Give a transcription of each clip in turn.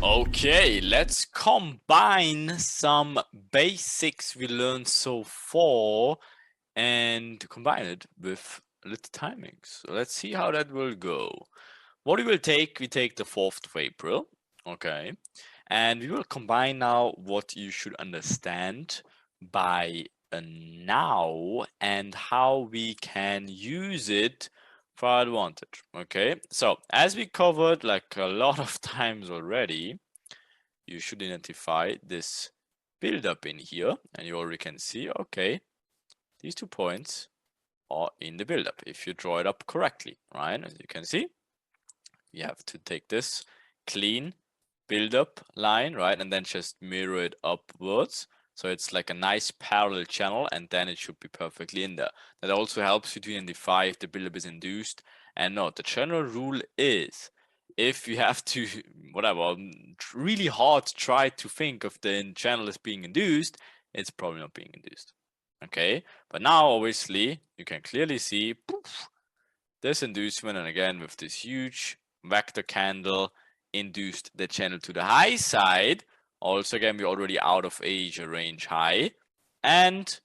Okay, let's combine some basics we learned so far and combine it with little timings. So let's see how that will go. What we will take, we take the 4th of April, okay, and we will combine now what you should understand by a now and how we can use it for our advantage, okay? So as we covered like a lot of times already, you should identify this build-up in here, and you already can see, okay, these 2 points are in the build-up if you draw it up correctly, right? As you can see, you have to take this clean build-up line, right, and then just mirror it upwards. So it's like a nice parallel channel, and then it should be perfectly in there. That also helps you to identify if the build-up is induced and not. The general rule is, if you have to, whatever, really hard to try to think of the channel as being induced, it's probably not being induced. Okay, but now obviously you can clearly see poof, this inducement, and again with this huge vector candle induced the channel to the high side. Also again, we're already out of Asia range high, and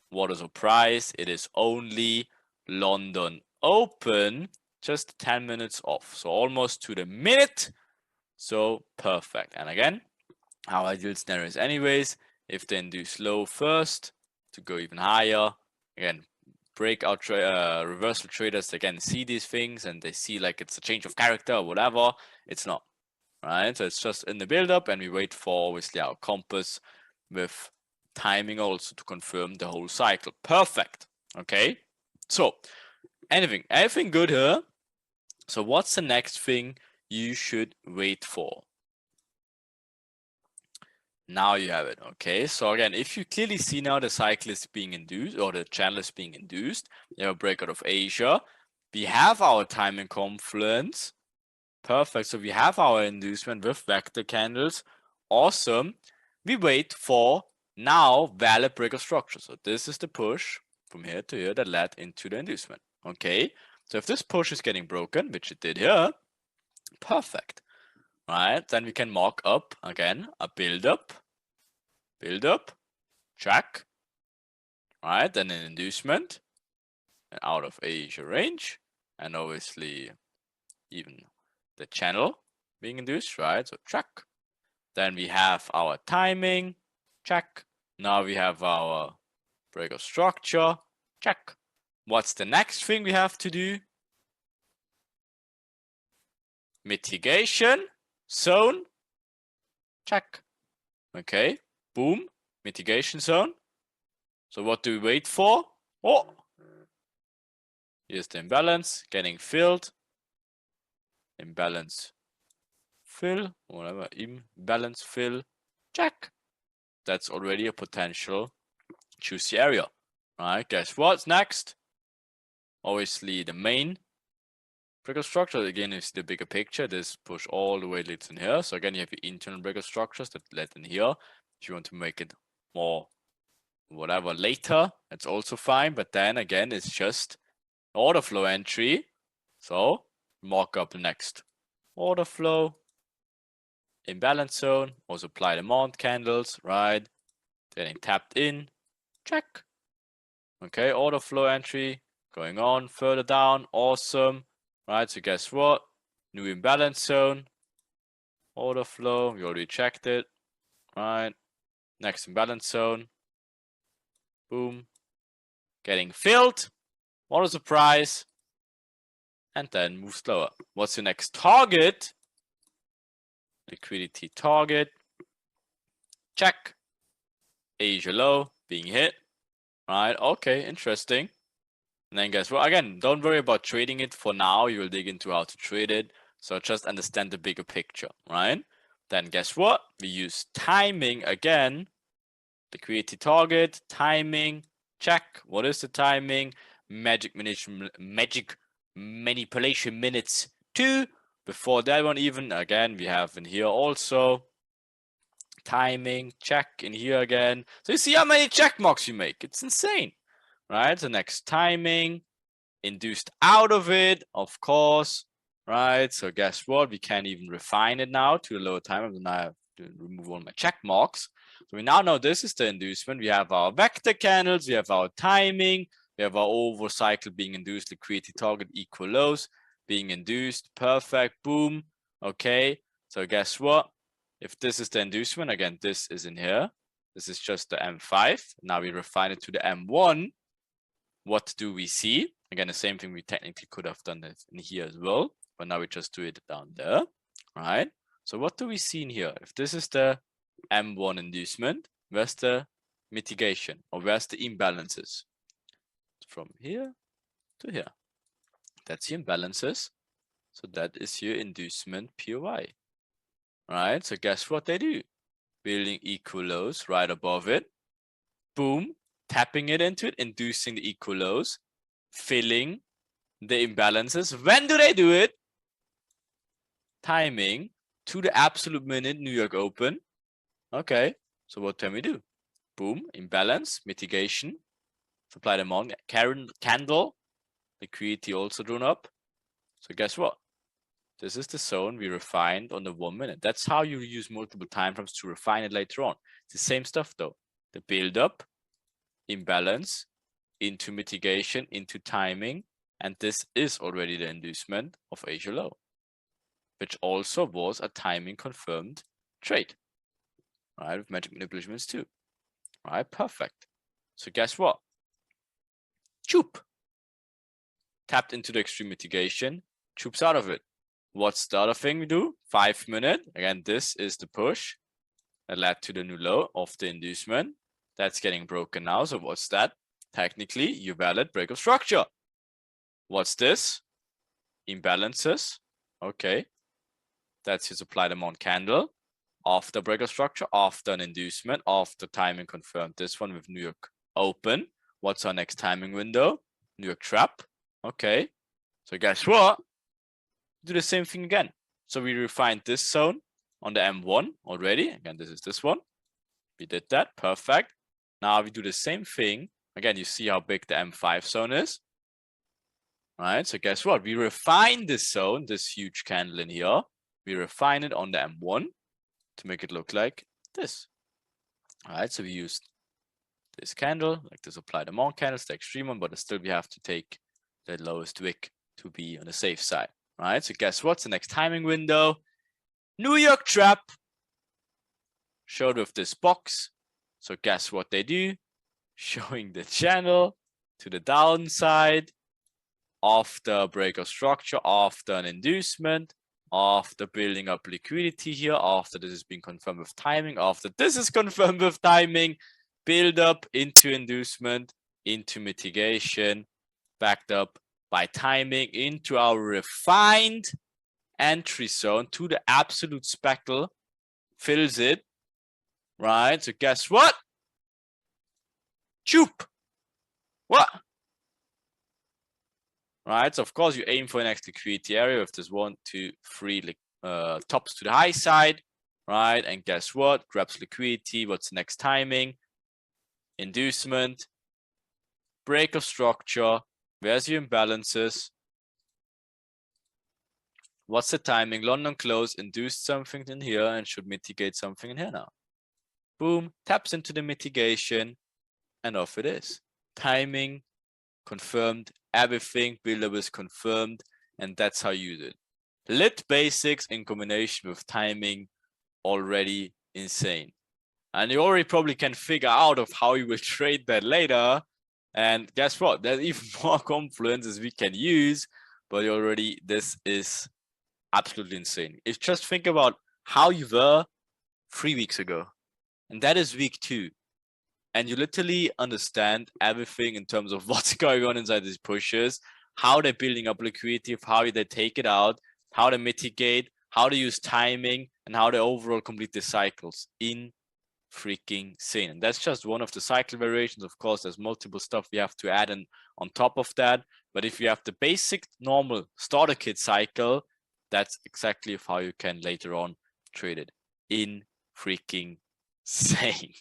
what a surprise, it is only London open, just 10 minutes off, so almost to the minute. So perfect. And again, our ideal scenario is anyways, if they induce low first to go even higher, again, breakout reversal traders again see these things and they see like it's a change of character or whatever. It's not, right? So it's just in the build up, and we wait for obviously our compass with timing also to confirm the whole cycle. Perfect. Okay, so anything good here? So what's the next thing you should wait for? Now you have it. Okay, so again, if you clearly see now the cycle is being induced, or the channel is being induced, you have a breakout of Asia, we have our timing confluence. Perfect. So we have our inducement with vector candles. Awesome. We wait for now valid breakout structure. So this is the push from here to here that led into the inducement. Okay, so if this push is getting broken, which it did here, perfect. Right, then we can mark up again a build up, check. Right, then an inducement out of Asia range, and obviously even the channel being induced, right? So check. Then we have our timing, check. Now we have our breakout structure, check. What's the next thing we have to do? Mitigation zone, check. Okay, boom, mitigation zone. So what do we wait for? Oh, here's the imbalance getting filled. Imbalance fill, whatever, imbalance fill, check. That's already a potential juicy area. Right, guess what's next? Obviously the main breakout structure. Again, is the bigger picture. This push all the way leads in here. So again, you have your internal breakout structures that led in here. If you want to make it more whatever later, that's also fine. But then again, it's just order flow entry. So mark up the next order flow, imbalance zone, also apply the mount candles, right? Getting tapped in, check. Okay, order flow entry going on further down, awesome. Right, so guess what? New imbalance zone, order flow, we already checked it. Right, next imbalance zone, boom, getting filled. What a surprise. And then move slower. What's your next target? Liquidity target, check. Asia low being hit. Right, okay, interesting. And then guess what? Again, don't worry about trading it for now. You will dig into how to trade it. So just understand the bigger picture, right? Then guess what? We use timing again. Liquidity target, timing, check. What is the timing? Magic manipulation minutes 2. Before that one even, again, we have in here also timing, check in here again. So you see how many check marks you make. It's insane, right? The next timing, induced out of it, of course, right? So guess what? We can even refine it now to a lower time. And now I have to remove all my check marks. So we now know this is the inducement. We have our vector candles, we have our timing, we have our overcycle being induced, liquidity target equal lows being induced. Perfect. Boom. Okay. So guess what? If this is the inducement, again, this is in here. This is just the M5. Now we refine it to the M1. What do we see? Again, the same thing we technically could have done this in here as well, but now we just do it down there, right? So what do we see in here? If this is the M1 inducement, where's the mitigation or where's the imbalances? From here to here. That's the imbalances. So that is your inducement POI, right? So guess what they do? Building equal lows right above it. Boom, tapping it into it, inducing the equal lows, filling the imbalances. When do they do it? Timing to the absolute minute New York Open. Okay, so what can we do? Boom, imbalance, mitigation, supply demand, candle, liquidity also drawn up. So guess what? This is the zone we refined on the 1 minute. That's how you use multiple time frames to refine it later on. It's the same stuff though. The build up, imbalance, into mitigation, into timing, and this is already the inducement of Asia low, which also was a timing confirmed trade, right? With magic manipulations too, right? Perfect. So guess what? Choop. Tapped into the extreme mitigation, choops out of it. What's the other thing we do? 5 minute. Again, this is the push that led to the new low of the inducement. That's getting broken now. So what's that? Technically, your valid break of structure. What's this? Imbalances. Okay. That's your supply demand candle. After break of structure, after an inducement, after timing confirmed. This one with New York Open. What's our next timing window? New York Trap. Okay. So guess what? Do the same thing again. So we refined this zone on the M1 already. Again, this is this one. We did that. Perfect. Now we do the same thing. Again, you see how big the M5 zone is. All right. So guess what? We refine this zone, this huge candle in here. We refine it on the M1 to make it look like this. All right. So we used this candle, like the supply demand candle, it's the extreme one, but still we have to take the lowest wick to be on the safe side. All right, so guess what's the next timing window? New York Trap showed with this box. So guess what they do? Showing the channel to the downside after break of structure, after an inducement, after building up liquidity here, after this is being confirmed with timing, after this is confirmed with timing, build up into inducement, into mitigation, backed up by timing into our refined entry zone to the absolute speckle, fills it, right? So guess what? Choop. What? Right, so of course you aim for an next liquidity area with this 1, 2, 3 tops to the high side, right? And guess what? Grabs liquidity. What's the next timing? Inducement, break of structure. Where's your imbalances? What's the timing? London close, induced something in here and should mitigate something in here now. Boom, taps into the mitigation and off it is. Timing, confirmed, everything, buildup is confirmed, and that's how you use it. Lit basics in combination with timing, already insane. And you already probably can figure out of how you will trade that later. And guess what? There's even more confluences we can use, but already this is absolutely insane. If just think about how you were 3 weeks ago, and that is week 2. And you literally understand everything in terms of what's going on inside these pushes, how they're building up liquidity, how they take it out, how they mitigate, how they use timing, and how they overall complete the cycles in freaking insane. And that's just one of the cycle variations. Of course, there's multiple stuff we have to add in on top of that. But if you have the basic normal starter kit cycle, that's exactly how you can later on trade it in freaking insane.